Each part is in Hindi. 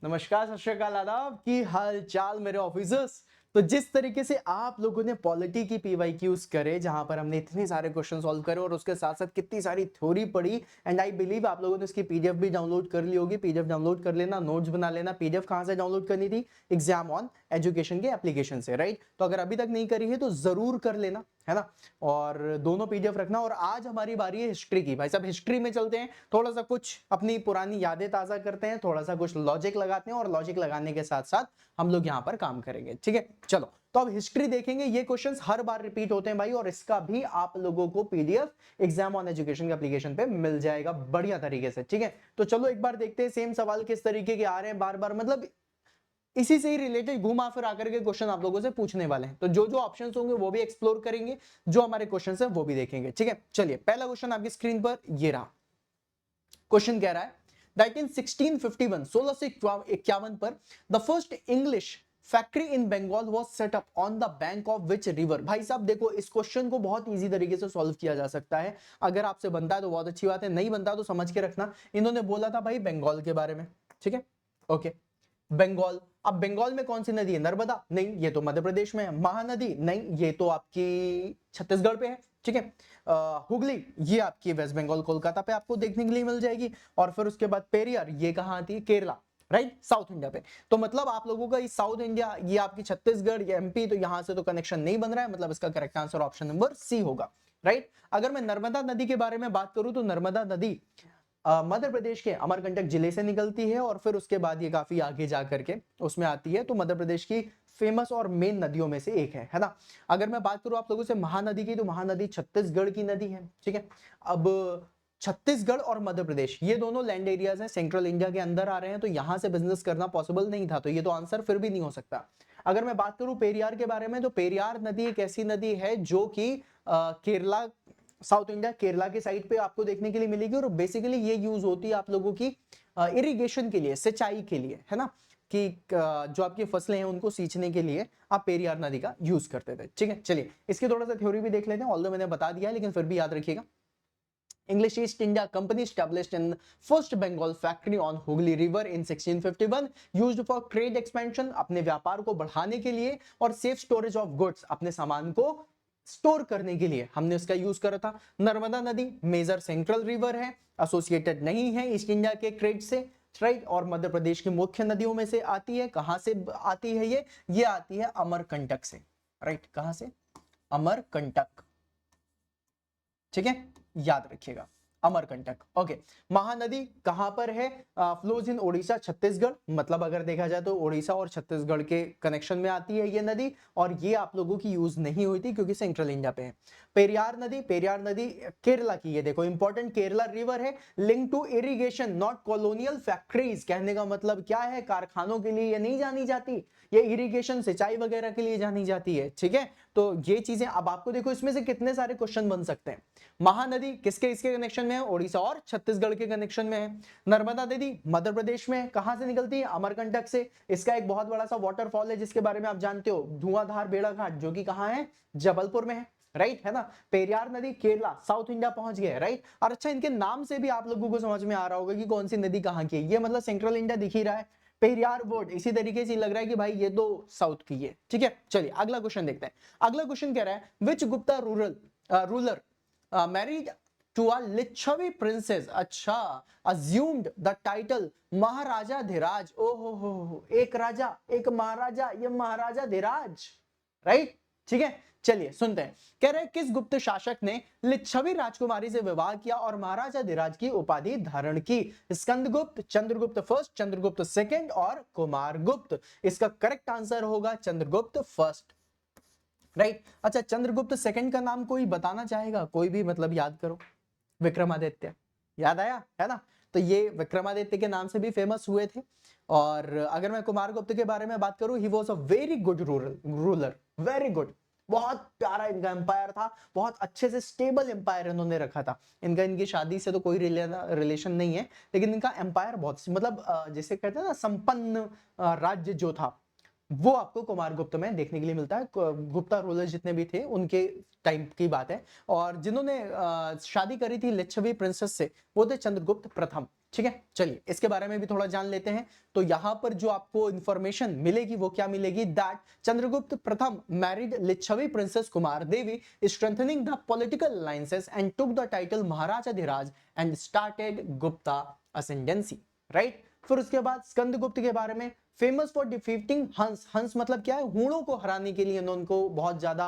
नमस्कार, सत श्री अकाल, आदाब, की हाल चाल मेरे ऑफिसर्स। तो जिस तरीके से आप लोगों ने पॉलिटी की पीवाईक्यूज करे, जहां पर हमने इतने सारे क्वेश्चन सॉल्व करे और उसके साथ साथ कितनी सारी थ्योरी पढ़ी, एंड आई बिलीव आप लोगों ने इसकी पीडीएफ भी डाउनलोड कर ली होगी। पीडीएफ डाउनलोड कर लेना, नोट्स बना लेना। पीडीएफ कहां से डाउनलोड करनी थी? एग्जाम ऑन एजुकेशन के एप्लीकेशन से, राइट? तो अगर अभी तक नहीं करी है तो जरूर कर लेना, है ना। और दोनों पीडीएफ रखना। और आज हमारी बारी है हिस्ट्री की। भाई साहब, हिस्ट्री में चलते हैं, थोड़ा सा कुछ अपनी पुरानी यादें ताजा करते हैं, थोड़ा सा कुछ लॉजिक लगाते हैं, और लॉजिक लगाने के साथ साथ हम लोग यहां पर काम करेंगे, ठीक है। चलो, तो अब हिस्ट्री देखेंगे। ये क्वेश्चंस हर बार रिपीट होते हैं भाई, और इसका भी आप लोगों को पीडीएफ एग्जाम ऑन एजुकेशन के एप्लीकेशन पे मिल जाएगा बढ़िया तरीके से, ठीक है। तो चलो एक बार देखते हैं सेम सवाल किस तरीके के आ रहे हैं बार बार, मतलब इसी से ही रिलेटेड घुमा फिर आकर के क्वेश्चन आप लोगों से पूछने वाले हैं। तो जो जो ऑप्शंस होंगे वो भी एक्सप्लोर करेंगे, जो हमारे क्वेश्चन है वो भी देखेंगे, ठीक है। चलिए, पहला क्वेश्चन आपकी स्क्रीन पर ये रहा। क्वेश्चन कह रहा है दैट इन 1651 1651 पर the first English factory in Bengal was set up on the bank of which river. भाई साहब देखो, इस क्वेश्चन को बहुत इजी तरीके से सॉल्व किया जा सकता है। अगर आपसे बनता है तो बहुत अच्छी बात है, नहीं बनता तो समझ के रखना। इन्होंने बोला था भाई बंगाल के बारे में, ठीक है। ओके, बंगाल। अब बंगाल में कौन सी नदी है? नर्मदा? नहीं, ये तो मध्य प्रदेश में है। महानदी? नहीं, ये तो आपकी छत्तीसगढ़ पे है, ठीक है। हुगली, ये आपकी वेस्ट बंगाल कोलकाता पे आपको देखने के लिए मिल जाएगी। और फिर उसके बाद पेरियार, ये कहां आती है? केरला, राइट, साउथ इंडिया पे। तो मतलब आप लोगों का इस साउथ इंडिया, ये आपकी छत्तीसगढ़, ये एमपी, तो यहां से तो कनेक्शन नहीं बन रहा है। मतलब इसका correct answer option number C होगा, राइट। अगर मैं नर्मदा नदी के बारे में बात करूं तो नर्मदा नदी मध्य प्रदेश के अमरकंटक जिले से निकलती है, और फिर उसके बाद ये काफी आगे जाकर के उसमें आती है। तो मध्य प्रदेश की फेमस और मेन नदियों में से एक है ना। अगर मैं बात करूं आप लोगों से महानदी की, तो महानदी छत्तीसगढ़ की नदी है, ठीक है। अब छत्तीसगढ़ और मध्य प्रदेश ये दोनों लैंड एरियाज हैं, सेंट्रल इंडिया के अंदर आ रहे हैं, तो यहां से बिजनेस करना पॉसिबल नहीं था, तो ये तो आंसर फिर भी नहीं हो सकता। अगर मैं बात करूं पेरियार के बारे में, तो पेरियार नदी एक ऐसी नदी है जो कि केरला, साउथ इंडिया, केरला के साइड पे आपको देखने के लिए मिलेगी। और बेसिकली ये यूज होती है आप लोगों की इरिगेशन के लिए, सिंचाई के लिए, है ना, कि जो आपकी फसलें हैं उनको सींचने के लिए आप पेरियार नदी का यूज करते थे, ठीक है। चलिए, इसकी थोड़ा सा थ्योरी भी देख लेते हैं, ऑल्दो मैंने बता दिया है लेकिन फिर भी याद रखिएगा। English East India Company established in first Bengal factory on Hooghly River in 1651, used for trade expansion, अपने व्यापार को बढ़ाने के लिए, और safe storage of goods, अपने सामान को स्टोर करने के लिए हमने उसका यूज करा था। नर्मदा नदी मेजर सेंट्रल रिवर है, एसोसिएटेड नहीं है ईस्ट इंडिया के ट्रेड से, राइट। और मध्य प्रदेश की मुख्य नदियों में से आती है। कहां से आती है ये आती है अमरकंटक से, राइट। कहां से? अमरकंटक, ठीक है, याद रखिएगा, अमरकंटक। ओके, महानदी कहां पर है? Flows in Odisha, Chhattisgarh. मतलब अगर देखा जाए तो ओडिशा और छत्तीसगढ़ के कनेक्शन में आती है ये नदी, और ये आप लोगों की यूज नहीं हुई थी क्योंकि सेंट्रल इंडिया पे है। पेरियार नदी, पेरियार नदी केरला की, ये देखो इंपॉर्टेंट, केरला रिवर है, link to irrigation not colonial factories. कहने का मतलब क्या है? कारखानों के लिए ये नहीं जानी जाती, ये इरिगेशन, सिंचाई वगैरह के लिए जानी जाती है, ठीक है। तो ये चीजें अब आपको देखो, इसमें से कितने सारे क्वेश्चन बन सकते हैं। महानदी किसके इसके कनेक्शन में है? ओडिशा और छत्तीसगढ़ के कनेक्शन में है। नर्मदा नदी मध्य प्रदेश में कहां से निकलती है? अमरकंटक से। इसका एक बहुत बड़ा सा वाटरफॉल है जिसके बारे में आप जानते हो, धुआंधार बेड़ा घाट, जो कि कहां है? जबलपुर में है, राइट, है ना। पेरियार नदी केरला, साउथ इंडिया पहुंच गए, राइट। और अच्छा, इनके नाम से भी आप लोगों को समझ में आ रहा होगा कि कौन सी नदी कहां की है। ये मतलब सेंट्रल इंडिया दिख ही रहा है, पेरियार वर्ड इसी तरीके से लग रहा है कि भाई ये तो साउथ की है, ठीक है। चलिए अगला क्वेश्चन देखते हैं। अगला क्वेश्चन कह रहा है which Gupta ruler married to a Licchavi princess, अच्छा, assumed the title Maharajadhiraj. ओहो हो, एक राजा एक महाराजा, ये महाराजा धीराज, राइट, ठीक है। चलिए सुनते हैं। कह रहे हैं किस गुप्त शासक ने लिच्छवी राजकुमारी से विवाह किया और महाराजा धीराज की उपाधि धारण की? स्कंदगुप्त, चंद्रगुप्त फर्स्ट, चंद्रगुप्त सेकंड, और कुमारगुप्त। इसका करेक्ट आंसर होगा चंद्रगुप्त फर्स्ट, राइट। अच्छा, चंद्रगुप्त सेकंड का नाम कोई बताना चाहेगा? कोई भी मतलब याद करो। विक्रमादित्य, याद आया, है ना। तो ये विक्रमादित्य के नाम से भी फेमस हुए थे। और अगर मैं कुमारगुप्त के बारे में बात करूं, he was a very good ruler, very good. बहुत प्यारा इनका एम्पायर था, बहुत अच्छे से स्टेबल एम्पायर इन्होंने रखा था। इनकी शादी से तो कोई रिलेशन नहीं है, लेकिन इनका एम्पायर बहुत, मतलब जैसे कहते हैं ना, संपन्न राज्य जो था, वो आपको कुमारगुप्त में देखने के लिए मिलता है। गुप्ता रूलर जितने भी थे उनके टाइम की बात है। और जिन्होंने शादी करी थी लिच्छवी प्रिंसेस से, वो थे चंद्रगुप्त प्रथम, ठीक है, चलिए इसके बारे में भी थोड़ा जान लेते हैं। तो यहां पर जो आपको इंफॉर्मेशन मिलेगी वो क्या मिलेगी, that Chandragupta Pratham married Licchavi princess Kumar Devi, strengthening the political alliances and took the title Maharajadhiraj and started Gupta ascendancy, right. फिर उसके बाद स्कंदगुप्त के बारे में, फेमस फॉर डिफीटिंग हंस, हंस मतलब क्या है, हूणों को हराने के लिए इनको बहुत ज्यादा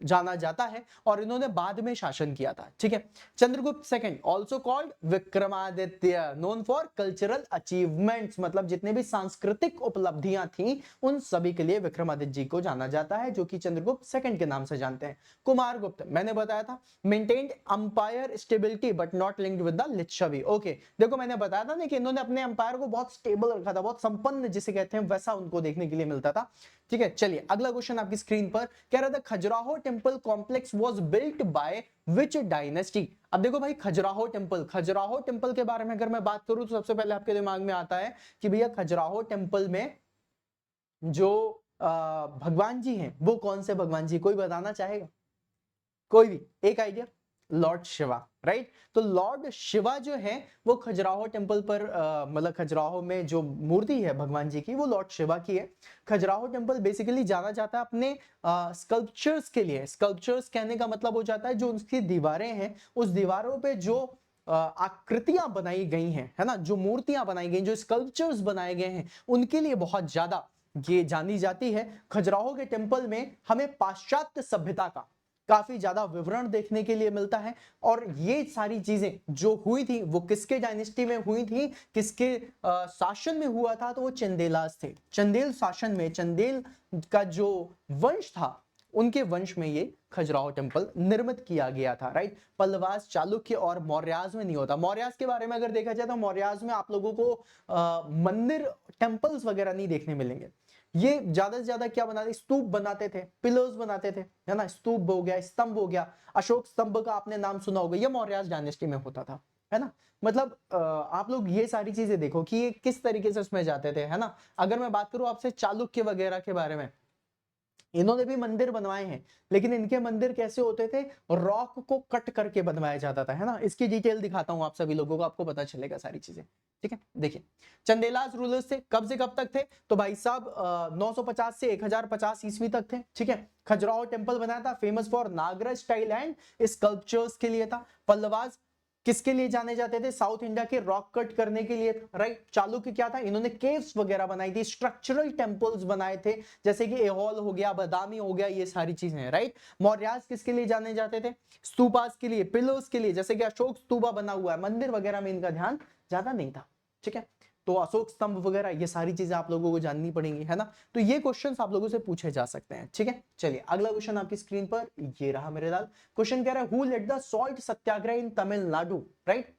जाना जाता है और इन्होंने बाद में शासन किया था, ठीक है। Chandragupta second also called Vikramaditya, known for cultural achievements, मतलब जितने भी सांस्कृतिक उपलब्धियां थी उन सभी के लिए विक्रमादित्य जी को जाना जाता है, जो कि चंद्रगुप्त सेकंड के नाम से जानते हैं। कुमार गुप्त मैंने बताया था, maintained empire stability but not linked with the Licchavi. Okay, देखो मैंने बताया था ना कि इन्होंने अपने अंपायर को बहुत स्टेबल रखा था, बहुत संपन्न जिसे कहते हैं वैसा उनको देखने के लिए मिलता था, ठीक है। चलिए अगला क्वेश्चन आपकी स्क्रीन पर कह रहा था Khajuraho temple complex was built by which dynasty. अब देखो भाई खजुराहो टेंपल के बारे में अगर मैं बात करूं तो सबसे पहले आपके दिमाग में आता है कि भैया खजुराहो टेंपल में जो भगवान जी हैं वो कौन से भगवान जी, कोई बताना चाहेगा, कोई भी एक आइडिया? Lord Shiva, right. तो लॉर्ड शिवा जो है वो खजुराहो टेंपल पर मतलब खजुराहो में जो मूर्ति है भगवान जी की वो लॉर्ड शिवा की है। खजुराहो टेंपल बेसिकली जाना जाता है अपने स्कल्पचर्स के लिए। स्कल्पचर्स कहने का मतलब हो जाता है जो उसकी दीवारें हैं, उस दीवारों पे जो आकृतियां बनाई गई हैं, है ना, जो मूर्तियां बनाई गई, जो स्कल्पचर्स बनाए गए हैं, उनके लिए बहुत ज्यादा ये जानी जाती है। खजुराहो के टेंपल में हमें पाश्चात्य सभ्यता का काफी ज्यादा विवरण देखने के लिए मिलता है। और ये सारी चीजें जो हुई थी वो किसके डायनेस्टी में हुई थी, किसके शासन में हुआ था, तो वो चंदेलास थे। चंदेल शासन में, चंदेल का जो वंश था उनके वंश में ये खजुराहो टेंपल निर्मित किया गया था, राइट। पल्लवास, चालुक्य और मौर्याज में नहीं होता। मौर्याज के बारे में अगर देखा जाए तो मौर्याज में आप लोगों को मंदिर, टेंपल्स वगैरह नहीं देखने मिलेंगे। ये ज्यादा से ज्यादा क्या बनाते, स्तूप बनाते थे, पिलर्स बनाते थे, है ना, स्तूप हो गया, स्तंभ हो गया, अशोक स्तंभ का आपने नाम सुना होगा, ये मौर्याज डायनेस्टी में होता था, है ना। मतलब आप लोग ये सारी चीजें देखो कि ये किस तरीके से उसमें जाते थे, है ना। अगर मैं बात करूं आपसे चालुक्य वगैरह के बारे में, इन्होंने भी मंदिर बनवाए हैं, लेकिन इनके मंदिर कैसे होते थे, रॉक को कट करके बनवाया जाता था, है ना। इसकी डिटेल दिखाता हूं आप सभी लोगों को, आपको पता चलेगा सारी चीजें, ठीक है। देखिए चंदेलास रूलर्स थे, कब से कब तक थे, तो भाई साहब 950 से 1050 ईस्वी तक थे, ठीक है। खजुराहो टेंपल बनाया था, famous for Nagaraj style and sculptures के लिए था। पल्लवास किसके लिए जाने जाते थे, साउथ इंडिया के रॉक कट करने के लिए, राइट। चालुक्य क्या था, इन्होंने केव्स वगैरह बनाई थी, स्ट्रक्चरल टेंपल्स बनाए थे, जैसे कि एहोल हो गया, बदामी हो गया, ये सारी चीजें हैं, राइट। मौर्यास किसके लिए जाने जाते थे, स्तूपास के लिए, पिलर्स के लिए, जैसे कि अशोक स्तूपा बना हुआ है, मंदिर वगैरह में इनका ध्यान ज्यादा नहीं था, ठीक है। तो अशोक स्तंभ वगैरह ये सारी चीजें आप लोगों को जाननी पड़ेंगी, है ना। तो ये क्वेश्चंस आप लोगों से पूछे जा सकते हैं, ठीक है। चलिए अगला क्वेश्चन आपकी स्क्रीन पर ये रहा मेरे लाल। क्वेश्चन कह रहा है who led the salt Satyagraha in Tamil Nadu, right.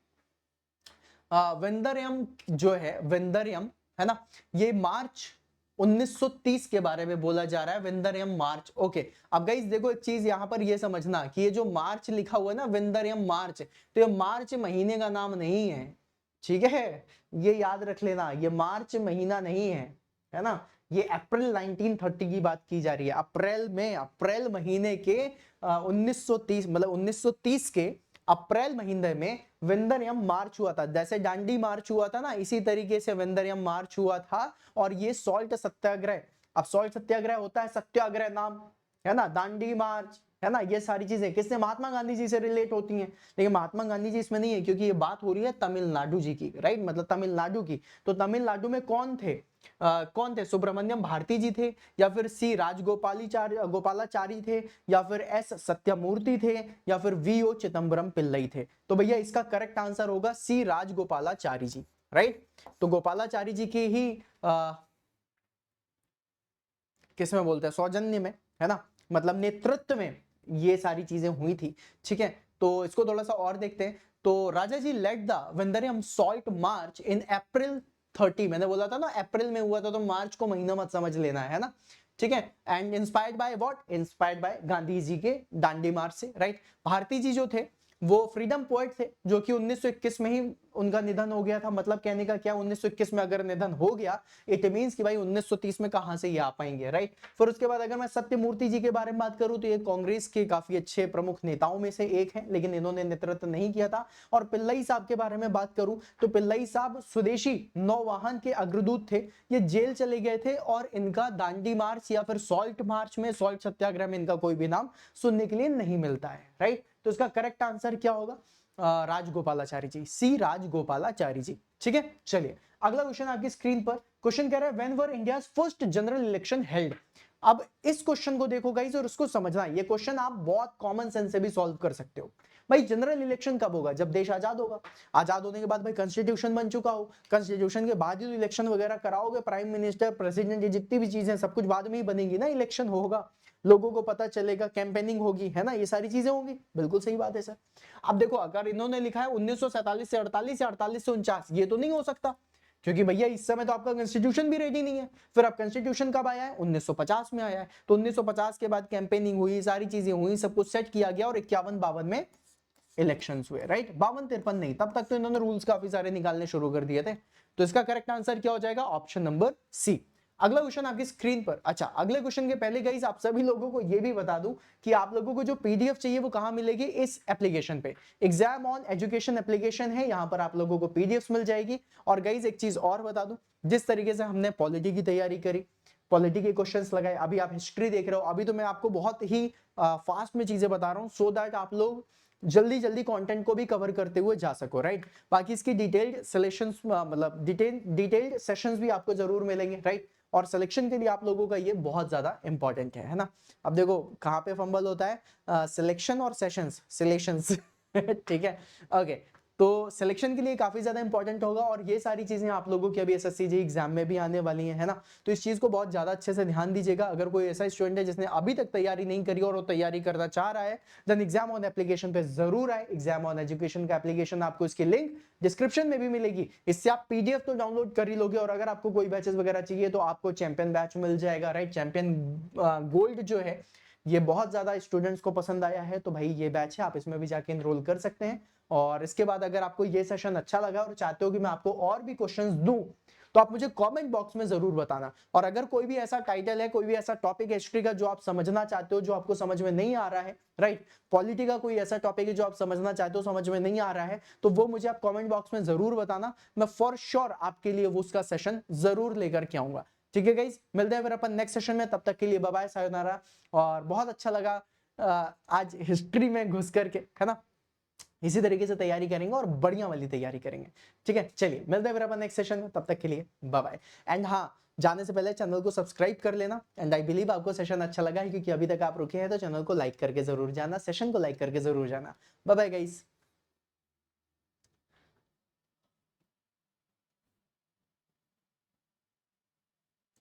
Vedaranyam जो है, वेंदरयम, है ना, ये मार्च 1930 के बारे में बोला जा रहा है, वेंदरयम मार्च। ओके, अब गाइस देखो एक चीज यहां पर ये समझना कि ये जो मार्च लिखा हुआ है ना, वेंदरयम मार्च, तो ये मार्च महीने का नाम नहीं है, ठीक है, ये याद रख लेना, ये मार्च महीना नहीं है ना। ये अप्रैल 1930 की बात की जा रही है, अप्रैल में, अप्रैल महीने के 1930, मतलब 1930 के अप्रैल महीने में वेंदरयम मार्च हुआ था। जैसे दांडी मार्च हुआ था ना, इसी तरीके से वेंदरयम मार्च हुआ था। और ये सॉल्ट सत्याग्रह, अब सॉल्ट सत्याग्रह होता है सत्याग्रह नाम, है ना, दांडी मार्च, है ना, ये सारी चीजें किससे, महात्मा गांधी जी से रिलेट होती हैं, लेकिन महात्मा गांधी जी इसमें नहीं है क्योंकि ये बात हो रही है तमिलनाडु जी की, राइट, मतलब तमिलनाडु की। तो तमिलनाडु में कौन थे, कौन थे, सुब्रमण्यम भारती जी थे, या फिर सी राजगोपालाचारी गोपालाचारी थे, या फिर एस सत्यमूर्ति थे, या फिर वी ओ चिदम्बरम पिल्लई थे। तो भैया इसका करेक्ट आंसर होगा सी राजगोपालाचारी जी, राइट। तो गोपालाचारी जी की ही किसमें बोलते हैं, सौजन्य में, है ना, मतलब नेतृत्व में ये सारी चीजें हुई थी, ठीक है। तो इसको थोड़ा सा और देखते हैं। तो राजा जी लेड द वेंदरयम सॉल्ट मार्च इन अप्रैल 30, मैंने बोला था ना अप्रैल में हुआ था, तो मार्च को महीना मत समझ लेना, है ना, ठीक है। And inspired by what, inspired by Gandhi ji के दांडी मार्च से, राइट। भारती जी जो थे वो फ्रीडम पोएट थे, जो कि 1921 में ही उनका निधन हो गया था, मतलब कहने का क्या 1921 में अगर निधन हो गया इट मींस कि भाई 1930 में कहां से ये आ पाएंगे, राइट। फिर उसके बाद अगर मैं सत्यमूर्ति जी के बारे में बात करूं तो ये कांग्रेस के काफी अच्छे प्रमुख नेताओं में से एक हैं, लेकिन इन्होंने नेतृत्व नहीं किया था। और पिल्लई साहब के बारे में बात करूं तो पिल्लई साहब स्वदेशी नौवाहन के अग्रदूत थे। ये जेल चले गए थे और इनका दांडी मार्च या फिर सॉल्ट मार्च में, सॉल्ट सत्याग्रह में इनका कोई भी नाम सुनने के लिए नहीं मिलता है, राइट। तो इसका करेक्ट आंसर क्या होगा? राजगोपालाचारी जी, सी राजगोपालाचारी जी। ठीक है, चलिए अगला क्वेश्चन आपकी स्क्रीन पर। क्वेश्चन कह रहा है when were India's first general election held. अब इस क्वेश्चन को देखो गाइस और उसको समझना है। ये क्वेश्चन आप बहुत कॉमन सेंस से भी सॉल्व कर सकते हो। भाई जनरल इलेक्शन कब होगा? जब देश आजाद होगा। आजाद होने के बाद भाई कॉन्स्टिट्यूशन बन चुका हो, कॉन्स्टिट्यूशन के बाद ही तो इलेक्शन वगैरह कराओगे, प्राइम मिनिस्टर, प्रेसिडेंट, ये जितनी भी चीजें सब कुछ बाद में ही बनेगी ना, इलेक्शन होगा, लोगों को पता चलेगा, कैंपेनिंग होगी, है ना, ये सारी चीजें होंगी। बिल्कुल सही बात है सर। अब देखो अगर इन्होंने लिखा है 1947 से 48 या 48 से 49, ये तो नहीं हो सकता, क्योंकि भैया इस समय तो आपका कॉन्स्टिट्यूशन भी रेडी नहीं है। फिर अब कॉन्स्टिट्यूशन कब आया है? 1950 में आया है। तो 1950 के बाद कैंपेनिंग हुई, सारी चीजें हुई, सब कुछ सेट किया गया और 51-52 में इलेक्शंस हुए, राइट। 52-53 नहीं, तब तक तो इन्होंने रूल्स काफी सारे निकालने शुरू कर दिए थे। तो इसका करेक्ट आंसर क्या हो जाएगा? Option number C. अगला क्वेश्चन आपकी स्क्रीन पर। अच्छा, अगले क्वेश्चन के पहले गाइस आप सभी लोगों को यह भी बता दूं कि आप लोगों को जो पीडीएफ चाहिए वो कहां मिलेगी? इस एप्लीकेशन पे, एग्जाम ऑन एजुकेशन एप्लीकेशन है, यहां पर आप लोगों को पीडीएफ मिल जाएगी। और गाइस एक चीज और बता दूं, जिस तरीके से हमने पॉलिटी की तैयारी करी, पॉलिटी के क्वेश्चंस लगाए, अभी आप हिस्ट्री देख रहे हो, अभी तो मैं आपको बहुत ही फास्ट में चीजें बता रहा हूं सो दैट आप लोग जल्दी जल्दी कंटेंट को भी कवर करते हुए जा सको, राइट। बाकी इसकी डिटेल्ड सिलेक्शंस, मतलब डिटेल्ड सेशंस भी आपको जरूर मिलेंगे, राइट। और सिलेक्शन के लिए आप लोगों का ये बहुत ज्यादा इंपॉर्टेंट है ना। अब देखो कहां पे फंबल होता है, सिलेक्शन और सेशंस, सिलेक्शंस ठीक है, ओके। तो सिलेक्शन के लिए काफी ज्यादा इंपॉर्टेंट होगा और ये सारी चीजें आप लोगों की अभी एसएससी जी एग्जाम में भी आने वाली है ना। तो इस चीज को बहुत ज्यादा अच्छे से ध्यान दीजिएगा। अगर कोई ऐसा स्टूडेंट है जिसने अभी तक तैयारी नहीं करी और वो तैयारी करना चाह रहा है, देन एग्जाम ऑन एप्लीकेशन पे जरूर आए। एग्जाम ऑन एजुकेशन का एप्लीकेशन, आपको इसकी लिंक डिस्क्रिप्शन में भी मिलेगी। इससे आप पीडीएफ तो डाउनलोड कर ही लोगे और अगर आपको कोई बैचेस वगैरह चाहिए तो आपको चैंपियन बैच मिल जाएगा, राइट। चैंपियन गोल्ड जो है ये बहुत ज्यादा स्टूडेंट्स को पसंद आया है, तो भाई ये बैच है, आप इसमें भी जाके एनरोल कर सकते हैं। और इसके बाद अगर आपको ये सेशन अच्छा लगा और चाहते हो कि मैं आपको और भी क्वेश्चंस दूं, तो आप मुझे कमेंट बॉक्स में जरूर बताना। और अगर कोई भी ऐसा टाइटल है, कोई भी ऐसा टॉपिक हिस्ट्री का जो आप समझना चाहते हो, जो आपको समझ में नहीं आ रहा है, राइट, पॉलिटी का कोई ऐसा टॉपिक है जो आप समझना चाहते हो, समझ में नहीं आ रहा है, तो वो मुझे आप कमेंट बॉक्स में जरूर बताना। मैं फॉर श्योर आपके लिए वो उसका सेशन जरूर लेकर के आऊंगा। ठीक है गाइस, मिलते हैं फिर अपन नेक्स्ट सेशन में, तब तक के लिए बाय बाय, सायोनारा। और बहुत अच्छा लगा आज हिस्ट्री में घुस करके, है ना। इसी तरीके से तैयारी करेंगे और बढ़िया वाली तैयारी करेंगे। ठीक है, चलिए मिलते हैं फिर अपन नेक्स्ट सेशन में, तब तक के लिए बाय बाय। एंड हाँ, जाने से पहले चैनल को सब्सक्राइब कर लेना। एंड आई बिलीव आपको सेशन अच्छा लगा है, क्योंकि अभी तक आप रुके हैं, तो चैनल को लाइक करके जरूर जाना, सेशन को लाइक करके जरूर जाना। Bye bye guys.